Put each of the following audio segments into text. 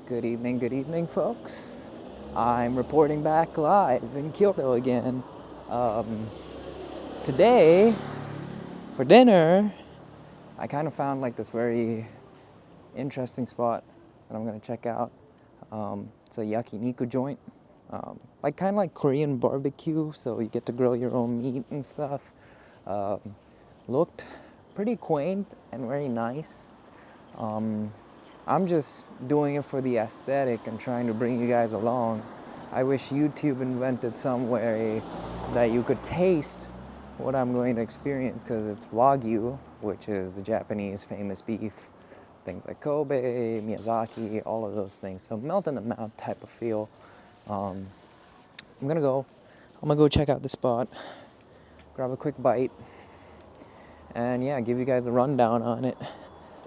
Good evening, folks. I'm reporting back live in Kyoto again. Um, Today, for dinner, I kind of found like this very interesting spot that I'm gonna check out. It's a yakiniku joint, like kind of like Korean barbecue, so you get to grill your own meat and stuff. Um, Looked pretty quaint and very nice. I'm just doing it for the aesthetic and trying to bring you guys along. I wish YouTube invented some way that you could taste what I'm going to experience, because it's wagyu, which is the Japanese famous beef. Things like Kobe, Miyazaki, all of those things. So melt in the mouth type of feel. I'm gonna go check out the spot, grab a quick bite, and yeah, give you guys a rundown on it.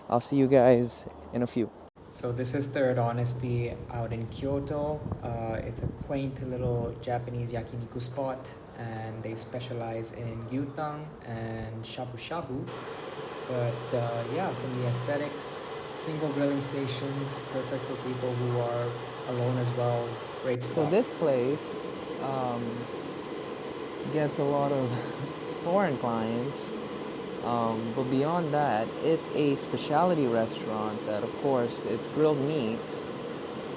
I'll see you guys in a few. So this is Third Honesty out in Kyoto. It's a quaint little Japanese yakiniku spot, and they specialize in gyutang and shabu shabu. But yeah, from the aesthetic, single grilling stations, perfect for people who are alone as well. Great spot. So this place gets a lot of foreign clients. But beyond that, it's a specialty restaurant that, of course, it's grilled meat.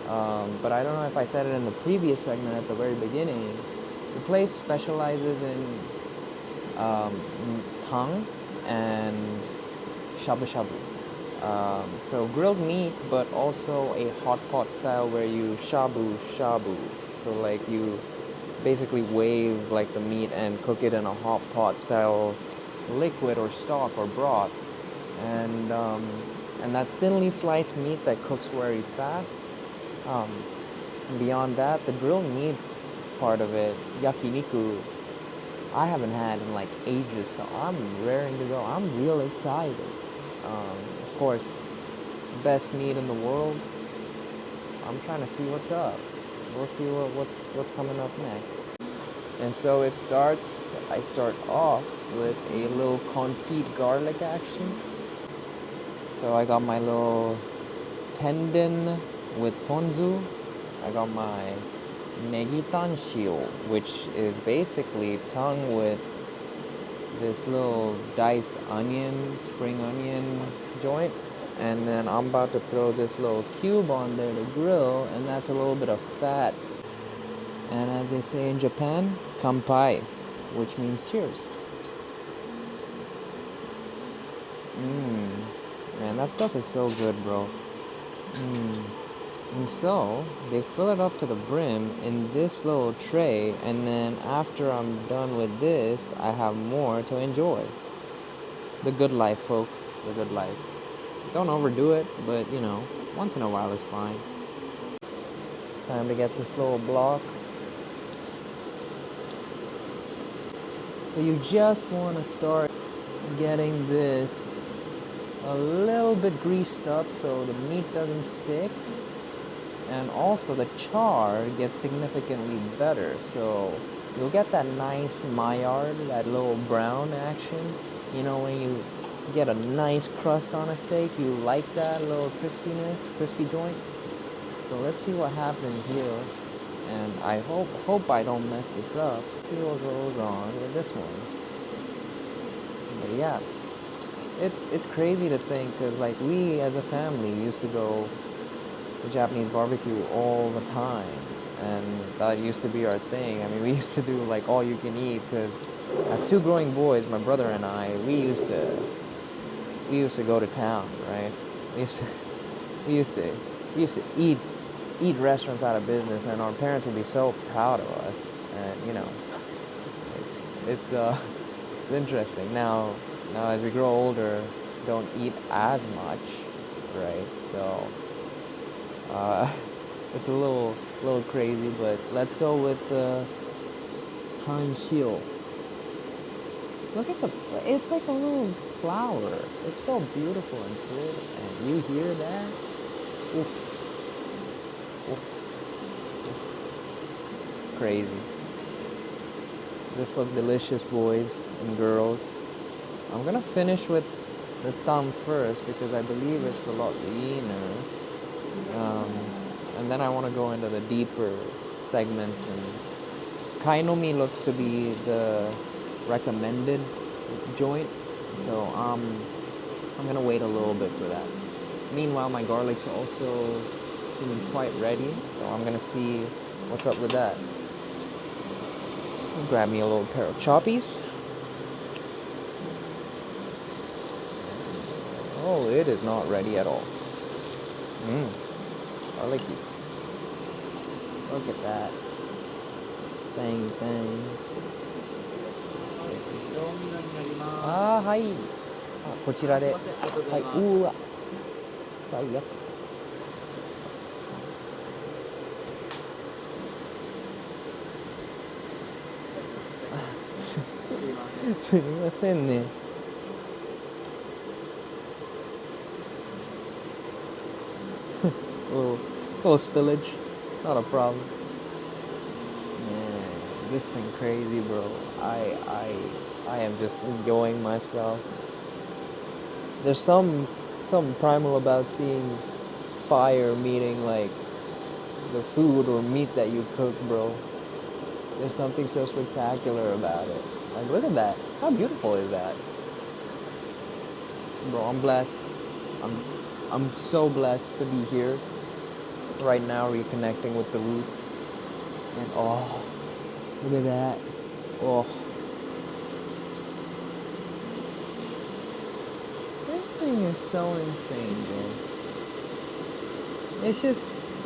But I don't know if I said it in the previous segment at the very beginning. The place specializes in tongue and shabu shabu. So grilled meat, but also a hot pot style where you shabu shabu. So like you basically wave like the meat and cook it in a hot pot style liquid or stock or broth, and that's thinly sliced meat that cooks very fast. Beyond that, the grilled meat part of it, yakiniku, I haven't had in like ages, so I'm raring to go. I'm real excited. Of course, best meat in the world. I'm trying to see what's up. We'll see what's coming up next. And so I start off with a little confit garlic action. So I got my little tendon with ponzu. I got my negitanshio, which is basically tongue with this little diced onion, spring onion joint. And then I'm about to throw this little cube on there to grill, and that's a little bit of fat. And as they say in Japan, kanpai, which means cheers. Man, that stuff is so good, bro. And so, they fill it up to the brim in this little tray, and then after I'm done with this, I have more to enjoy. The good life, folks. The good life. Don't overdo it, but, once in a while is fine. Time to get this little block. So you just want to start getting this a little bit greased up so the meat doesn't stick, and also the char gets significantly better, so you'll get that nice maillard, that little brown action. When you get a nice crust on a steak, you like that little crispy joint. So let's see what happens here. And I hope I don't mess this up. Let's see what goes on with this one. But yeah, it's crazy to think, because like we as a family used to go to Japanese barbecue all the time, and that used to be our thing. I mean, we used to do like all you can eat, because as two growing boys, my brother and I, we used to go to town, right? We used to eat restaurants out of business, and our parents would be so proud of us. And it's interesting now as we grow older, don't eat as much, right? So it's a little crazy, but let's go with the tanshio. Look at it's like a little flower. It's so beautiful and clear, and you hear that? Oof. Crazy. This look delicious, boys and girls. I'm gonna finish with the thumb first, because I believe it's a lot leaner. and then I want to go into the deeper segments. And kainomi looks to be the recommended joint, so I'm gonna wait a little bit for that. Meanwhile, my garlic's also seeming quite ready, so I'm gonna see what's up with that. I'll grab me a little pair of choppies. Oh, it is not ready at all. Garlicky. Look at that. Bang, bang. あー、はい。こちらで。はい。うわ。最悪。すみませんね。little spillage, not a problem. Man, this thing crazy, bro. I am just enjoying myself. There's something primal about seeing fire meeting like the food or meat that you cook, bro. There's something so spectacular about it. Like, look at that. How beautiful is that? Bro, I'm blessed. I'm so blessed to be here right now, reconnecting with the roots. And oh, look at that. Oh. This thing is so insane, bro.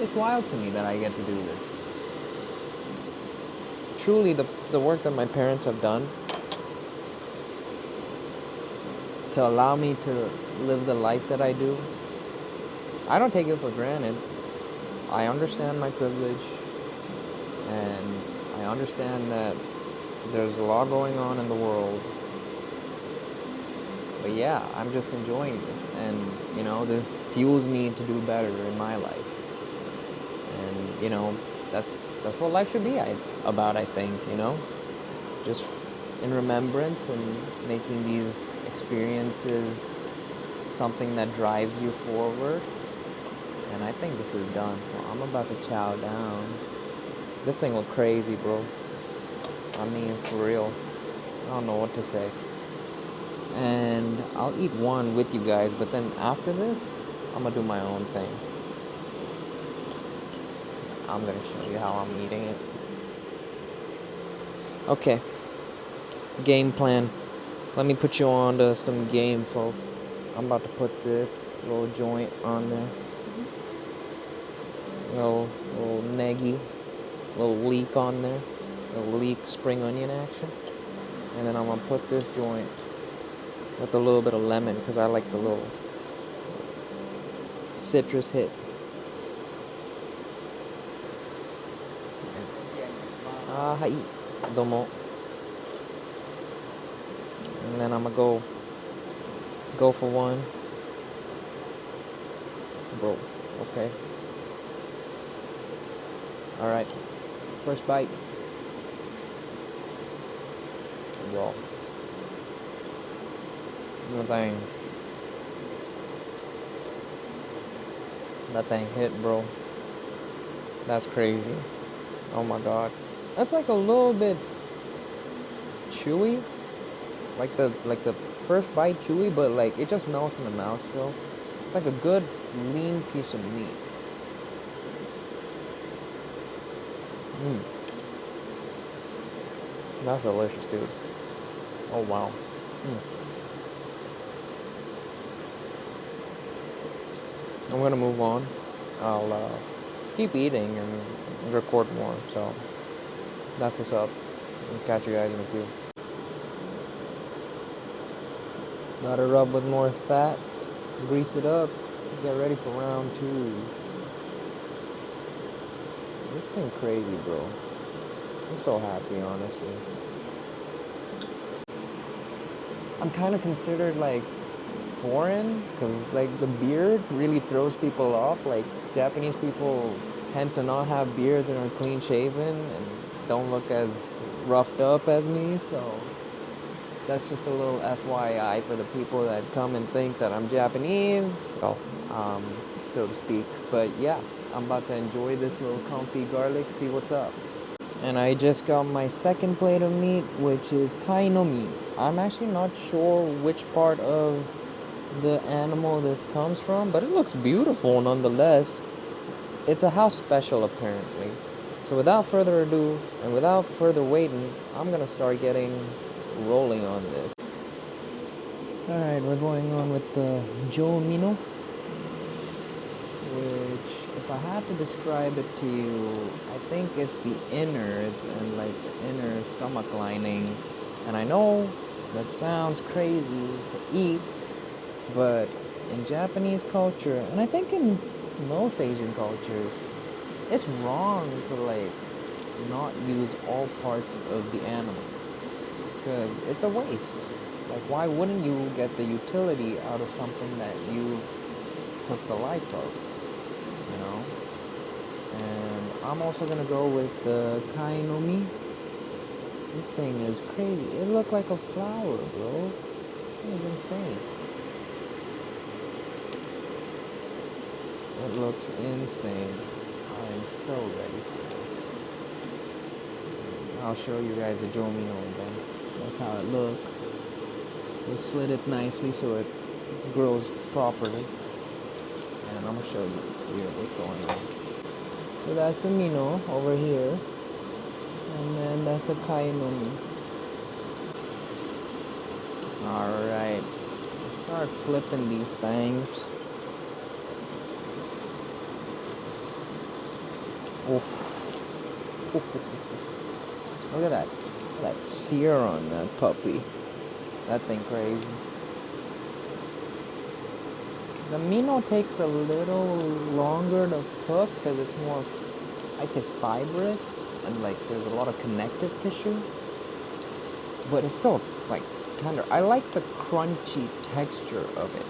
It's wild to me that I get to do this. Truly, the work that my parents have done to allow me to live the life that I do, I don't take it for granted. I understand my privilege, and I understand that there's a lot going on in the world. But yeah, I'm just enjoying this, and this fuels me to do better in my life. And that's what life should be about, I think, just in remembrance and making these experiences something that drives you forward. And I think this is done, so I'm about to chow down. This thing look crazy, bro. I mean, for real. I don't know what to say. And I'll eat one with you guys, but then after this, I'm gonna do my own thing. I'm gonna show you how I'm eating it. Okay. Game plan. Let me put you on to some game, folk. I'm about to put this little joint on there. Little neggy, little leek on there, little leek spring onion action, and then I'm gonna put this joint with a little bit of lemon because I like the little citrus hit. Ah, hi, domo. And then I'm gonna go for one, bro. Okay. All right, first bite. Bro, that thing hit, bro. That's crazy. Oh my god, that's like a little bit chewy, like the first bite chewy, but like it just melts in the mouth still. It's like a good lean piece of meat. That's delicious, dude. Oh wow. I'm gonna move on. I'll keep eating and record more. So that's what's up. I'll catch you guys in a few. Gotta rub with more fat. Grease it up. Get ready for round 2. This thing crazy, bro. I'm so happy, honestly. I'm kind of considered like foreign because like the beard really throws people off. Like Japanese people tend to not have beards and are clean shaven and don't look as roughed up as me. So that's just a little FYI for the people that come and think that I'm Japanese, so to speak. But yeah, I'm about to enjoy this little comfy garlic, see what's up. And I just got my second plate of meat, which is kainomi. I'm actually not sure which part of the animal this comes from, but it looks beautiful nonetheless. It's a house special apparently. So without further ado, and without further waiting, I'm gonna start getting rolling on this. Alright, we're going on with the Jomino, which, if I had to describe it to you, I think it's the innards and like the inner stomach lining. And I know that sounds crazy to eat, but in Japanese culture, and I think in most Asian cultures, it's wrong to like not use all parts of the animal because it's a waste. Like, why wouldn't you get the utility out of something that you took the life of, you know? And I'm also gonna go with the kainomi. This thing is crazy. It looked like a flower, bro. This thing is insane. It looks insane. I am so ready for this. I'll show you guys the Jomino again. That's how it looks. We slit it nicely so it grows properly. And I'm gonna show you here what's going on. So that's the Mino over here. And then that's the kainomi. Alright. Let's start flipping these things. Oof. Look at that. Look at that sear on that puppy. That thing crazy. The Mino takes a little longer to cook because it's more, I'd say, fibrous and like there's a lot of connective tissue. But it's so like tender. I like the crunchy texture of it.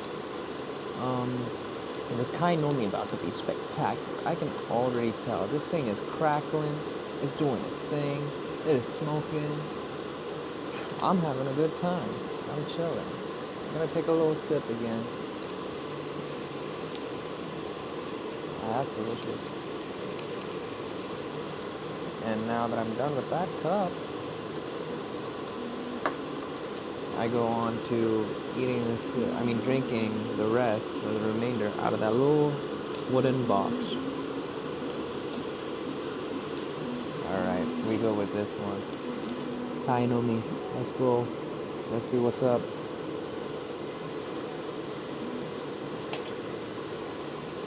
And this kainomi about to be spectacular. I can already tell. This thing is crackling. It's doing its thing. It is smoking. I'm having a good time. I'm chilling. I'm gonna take a little sip again. That's delicious. And now that I'm done with that cup, I go on to drinking the rest or the remainder out of that little wooden box. Alright, we go with this one. Kainomi. Let's go. Let's see what's up.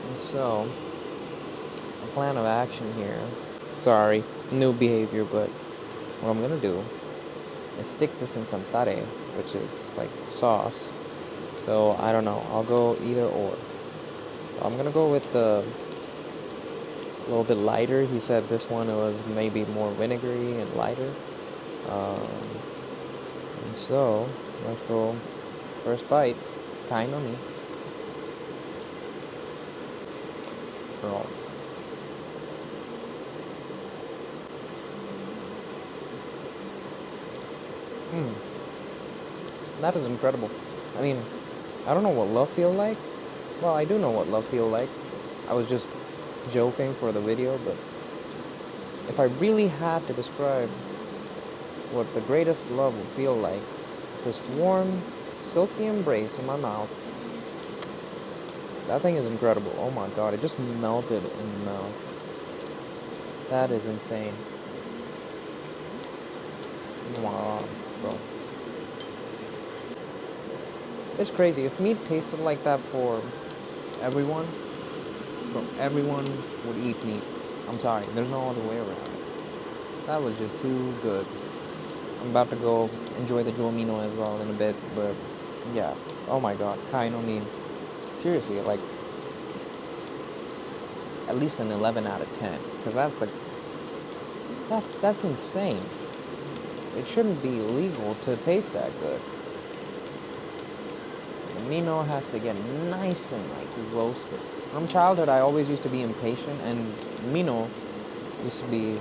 And so, a plan of action here. Sorry, new behavior, but what I'm gonna do is stick this in some tare, which is like sauce. So I don't know. I'll go either or. I'm gonna go with the little bit lighter. He said this one was maybe more vinegary and lighter. And so let's go. First bite, kainomi. Girl. That is incredible. I mean, I don't know what love feel like. Well, I do know what love feel like. I was just joking for the video, but if I really had to describe what the greatest love would feel like, it's this warm, silky embrace in my mouth. That thing is incredible. Oh my god, it just melted in the mouth. That is insane. Wow, bro. It's crazy. If meat tasted like that for everyone, bro, everyone would eat meat. I'm sorry, there's no other way around it. That was just too good. I'm about to go enjoy the Jomino as well in a bit, but yeah. Oh my god, kainomi. Seriously, like at least an 11 out of 10, because that's insane. It shouldn't be illegal to taste that good. The Mino has to get nice and like roasted. From childhood, I always used to be impatient, and Mino used to be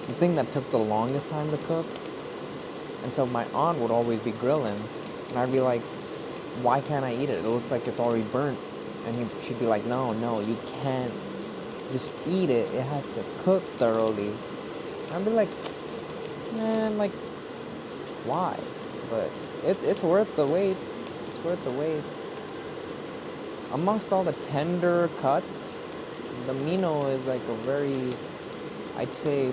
the thing that took the longest time to cook. And so my aunt would always be grilling, and I'd be like, why can't I eat it? It looks like it's already burnt. And she'd be like, no, you can't just eat it. It has to cook thoroughly. I'd be like, man, like, why? But it's worth the wait. It's worth the wait. Amongst all the tender cuts, the Mino is like a very, I'd say,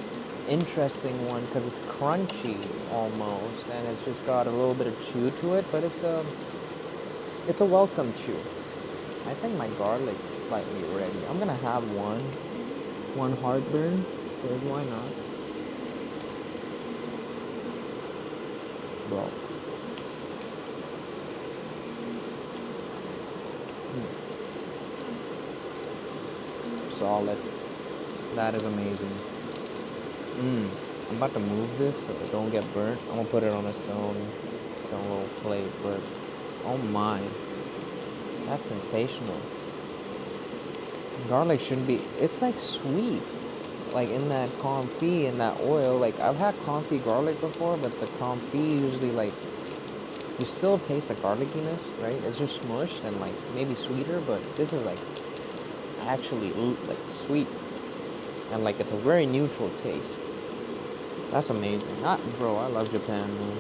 interesting one because it's crunchy almost, and it's just got a little bit of chew to it, but it's a welcome chew. I think my garlic's slightly ready. I'm gonna have one heartburn, because why not? Bro. Solid. That is amazing. I'm about to move this so it don't get burnt. I'm gonna put it on a stone little plate, but oh my, that's sensational. Garlic shouldn't be, it's like sweet, like in that confit, in that oil. Like I've had confit garlic before, but the confit usually, like, you still taste the garlickiness, right? It's just smushed and like maybe sweeter, but this is like actually like sweet, and like it's a very neutral taste. That's amazing. Bro, I love Japan, man.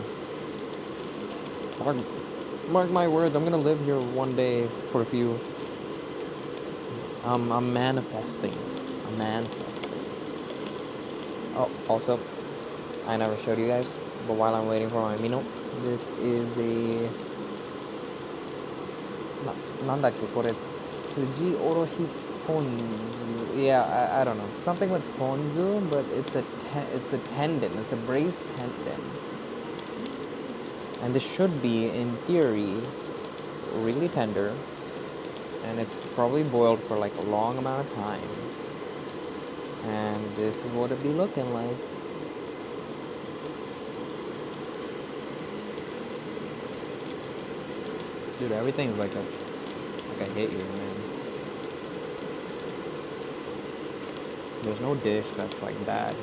Mark my words, I'm gonna live here one day for a few. I'm manifesting. I'm manifesting. Oh, also, I never showed you guys, but while I'm waiting for my Mino, this is the なんだっけこれ筋おろしポン酢 Yeah, I don't know. Something with ponzu, but it's a tendon. It's a braised tendon. And this should be, in theory, really tender. And it's probably boiled for like a long amount of time. And this is what it'd be looking like. Dude, everything's like a hit here, man. There's no dish that's like bad.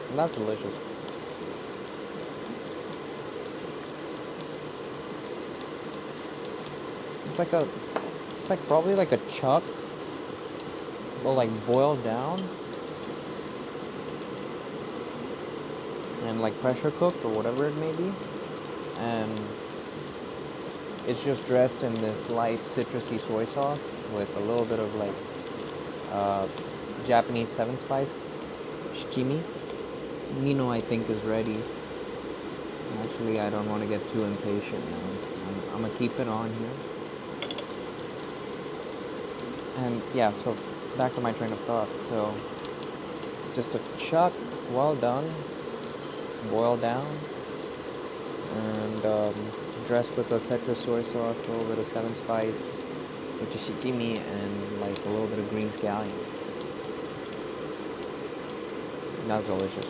And that's delicious. It's like probably like a chuck, but like boiled down and like pressure cooked or whatever it may be. And it's just dressed in this light citrusy soy sauce with a little bit of like Japanese 7-spice shichimi. Mino, I think, is ready. Actually, I don't want to get too impatient now. I'm gonna keep it on here. And yeah, so back to my train of thought. So just a chuck, well done, boiled down, and dressed with a citrus soy sauce, a little bit of 7-spice, which is shichimi, and like a little bit of green scallion. That's delicious.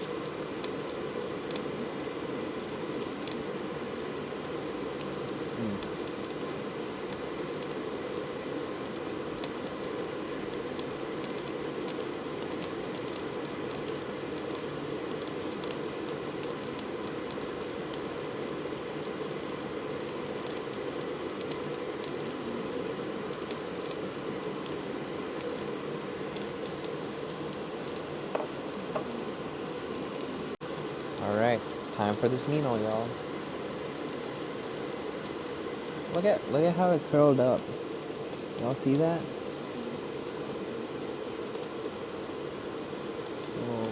Alright, time for this Mino, y'all. Look at how it curled up. Y'all see that? Oh,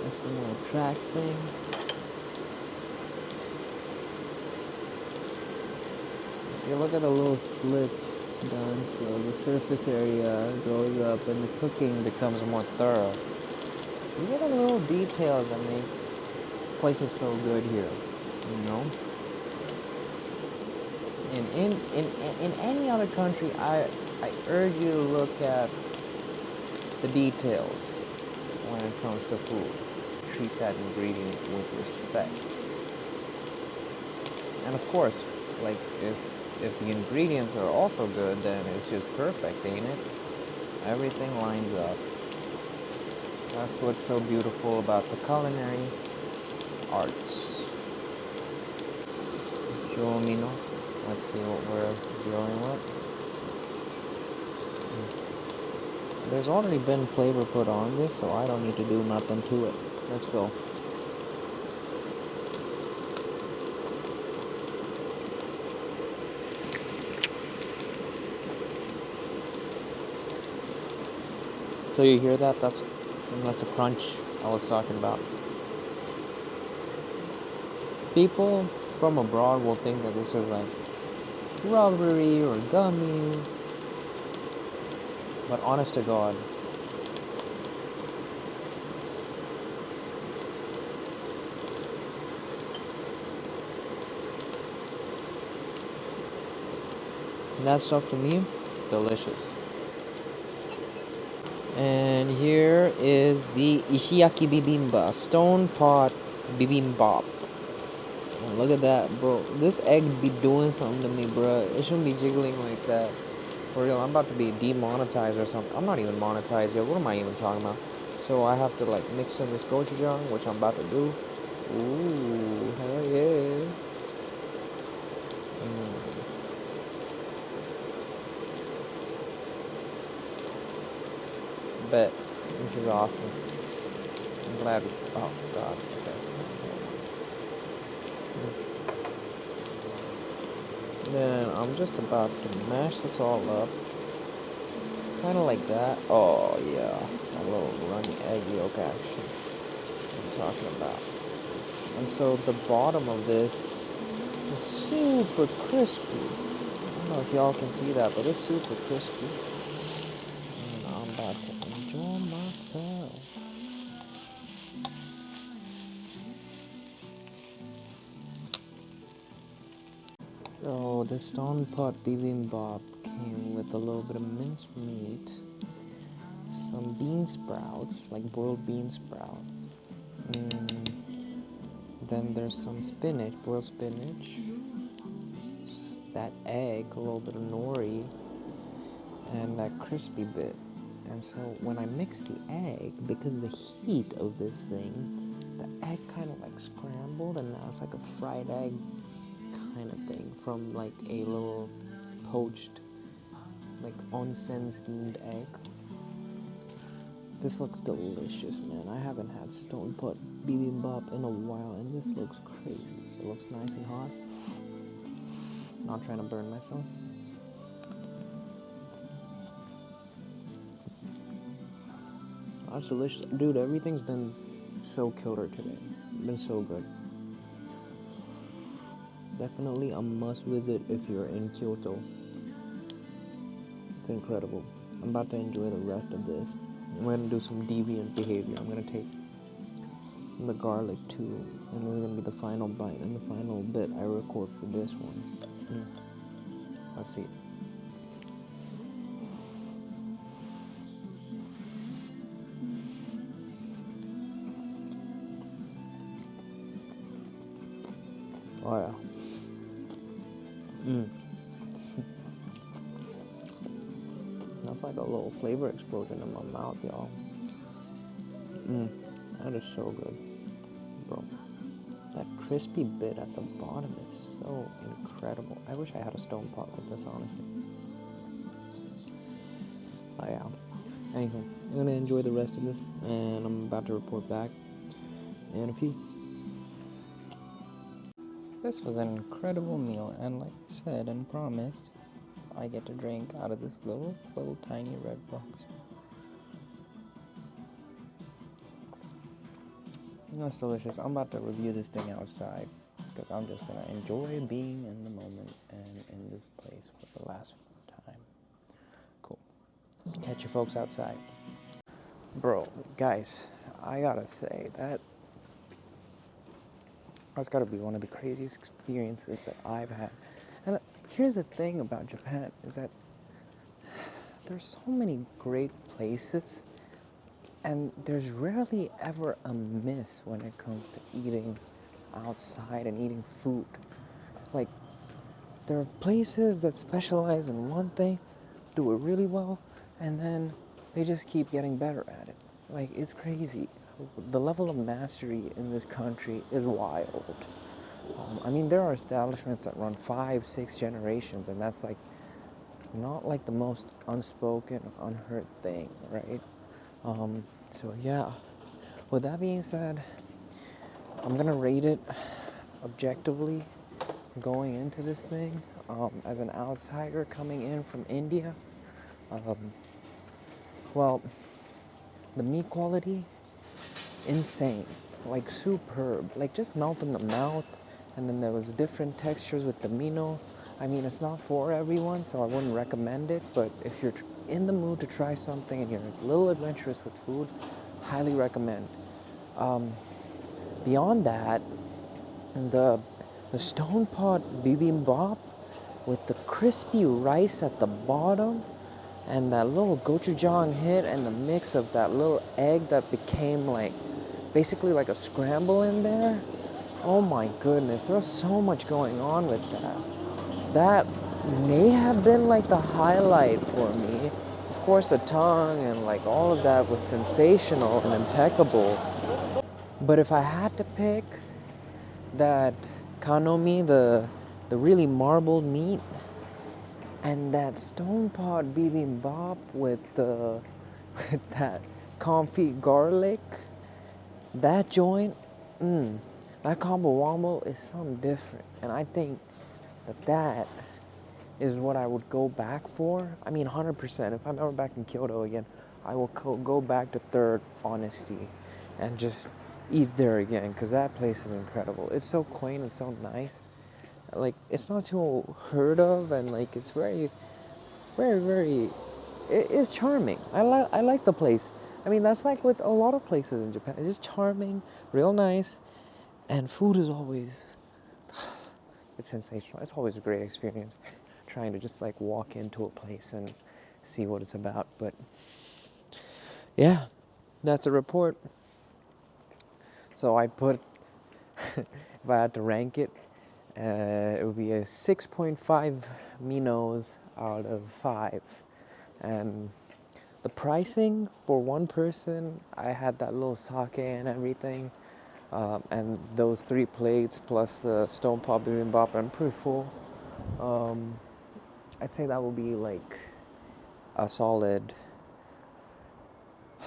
that's the little track thing. See, look at the little slits done, so the surface area goes up and the cooking becomes more thorough. These are the little details that make places so good here, you know? In any other country, I urge you to look at the details when it comes to food. Treat that ingredient with respect. And of course, like if the ingredients are also good, then it's just perfect, ain't it? Everything lines up. That's what's so beautiful about the culinary arts. Mino. Let's see what we're dealing with. there's already been flavor put on this, so I don't need to do nothing to it. Let's go. So you hear that? That's the crunch I was talking about. People from abroad will think that this is like rubbery or gummy, but honest to God, that stuff to me, delicious. And here is the ishiyaki bibimbap, stone pot bibimbap. Oh, look at that, bro. This egg be doing something to me, bro. It shouldn't be jiggling like that. For real, I'm about to be demonetized or something. I'm not even monetized yet. What am I even talking about? So I have to like mix in this gochujang, which I'm about to do. Ooh, hell yeah. Bet. This is awesome. I'm glad. Oh, God. Okay. Then I'm just about to mash this all up. Kind of like that. Oh, yeah. A little runny egg yolk action. I'm talking about. And so the bottom of this is super crispy. I don't know if y'all can see that, but it's super crispy. And I'm about to enjoy myself. So the stone pot bibimbap came with a little bit of minced meat, some bean sprouts, like boiled bean sprouts. Then there's some spinach, boiled spinach, that egg, a little bit of nori, and that crispy bit. And so when I mix the egg, because of the heat of this thing, the egg kind of like scrambled, and now it's like a fried egg kind of thing from like a little poached, like onsen steamed egg. This looks delicious, man. I haven't had stone pot bibimbap in a while, and this looks crazy. It looks nice and hot. Not trying to burn myself. That's delicious. Dude, everything's been so killer today. Been so good. Definitely a must visit if you're in Kyoto. It's incredible. I'm about to enjoy the rest of this. I'm going to do some deviant behavior. I'm going to take some of the garlic too. And this is going to be the final bite and the final bit I record for this one. Let's see. Oh yeah. That's like a little flavor explosion in my mouth, y'all. That is so good, bro. That crispy bit at the bottom is so incredible. I wish I had a stone pot like this, honestly. Oh yeah. Anyway, I'm gonna enjoy the rest of this, and I'm about to report back in a few. This was an incredible meal, and like I said and promised, I get to drink out of this little tiny red box. That's delicious. I'm about to review this thing outside, because I'm just gonna enjoy being in the moment and in this place for the last time. Cool. So catch you folks outside. Bro, guys, I gotta say, that's gotta be one of the craziest experiences that I've had. And here's the thing about Japan, is that there's so many great places, and there's rarely ever a miss when it comes to eating outside and eating food. Like, there are places that specialize in one thing, do it really well, and then they just keep getting better at it. Like, it's crazy. The level of mastery in this country is wild. I mean, there are establishments that run 5, 6 generations, and that's like not like the most unspoken, unheard thing, right? So yeah, with that being said, I'm gonna rate it objectively going into this thing, as an outsider coming in from India. Well, the meat quality, insane, like superb, like just melt in the mouth. And then there was different textures with the mino. I mean, it's not for everyone, so I wouldn't recommend it, but if you're in the mood to try something and you're a little adventurous with food, highly recommend. Beyond that, the stone pot bibimbap with the crispy rice at the bottom and that little gochujang hit and the mix of that little egg that became like basically like a scramble in there. Oh my goodness, there's so much going on with that. That may have been like the highlight for me. Of course, the tongue and like all of that was sensational and impeccable. But if I had to pick that kainomi, the really marbled meat, and that stone pot bibimbap with the with that confit garlic, that joint, that combo wombo is something different. And I think that is what I would go back for. I mean, 100%. If I'm ever back in Kyoto again, I will go back to Third Honesty and just eat there again, because that place is incredible. It's so quaint and so nice. Like, it's not too heard of, and like it's very, very, very, it's charming. I like the place. I mean, that's like with a lot of places in Japan. It's just charming, real nice, and food is always, it's sensational. It's always a great experience trying to just like walk into a place and see what it's about. But yeah, that's a report. So I put, if I had to rank it, it would be a 6.5 minos out of 5. And the pricing for one person, I had that little sake and everything, and those 3 plates plus the stone pot bibimbap, I'm pretty full. I'd say that would be like a solid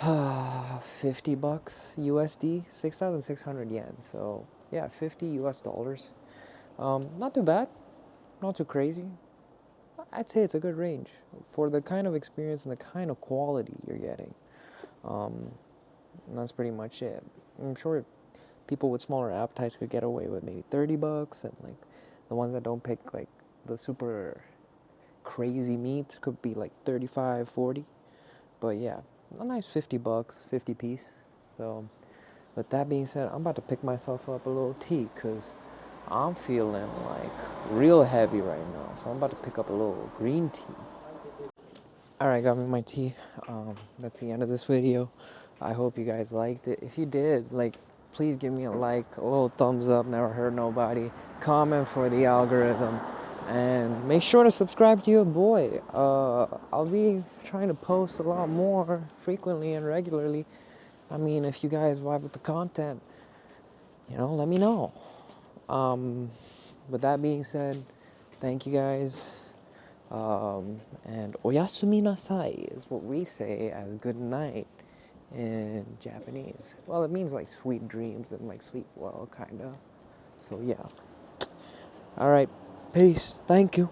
$50 USD, 6,600 yen. So yeah, 50 US dollars. Not too bad, not too crazy. I'd say it's a good range for the kind of experience and the kind of quality you're getting. And that's pretty much it. I'm sure people with smaller appetites could get away with maybe $30, and like the ones that don't pick like the super crazy meats could be like 35, 40. But yeah, a nice $50, 50 piece. So with that being said, I'm about to pick myself up a little tea, because I'm feeling like real heavy right now. So I'm about to pick up a little green tea. Alright, got me my tea. That's the end of this video. I hope you guys liked it. If you did, like, please give me a like, a little thumbs up, never hurt nobody. Comment for the algorithm. And make sure to subscribe to your boy. I'll be trying to post a lot more frequently and regularly. I mean, if you guys vibe with the content, let me know. With that being said, thank you guys. And oyasumi nasai is what we say as good night in Japanese. Well, it means like sweet dreams and like sleep well, kind of. So yeah. All right. Peace. Thank you.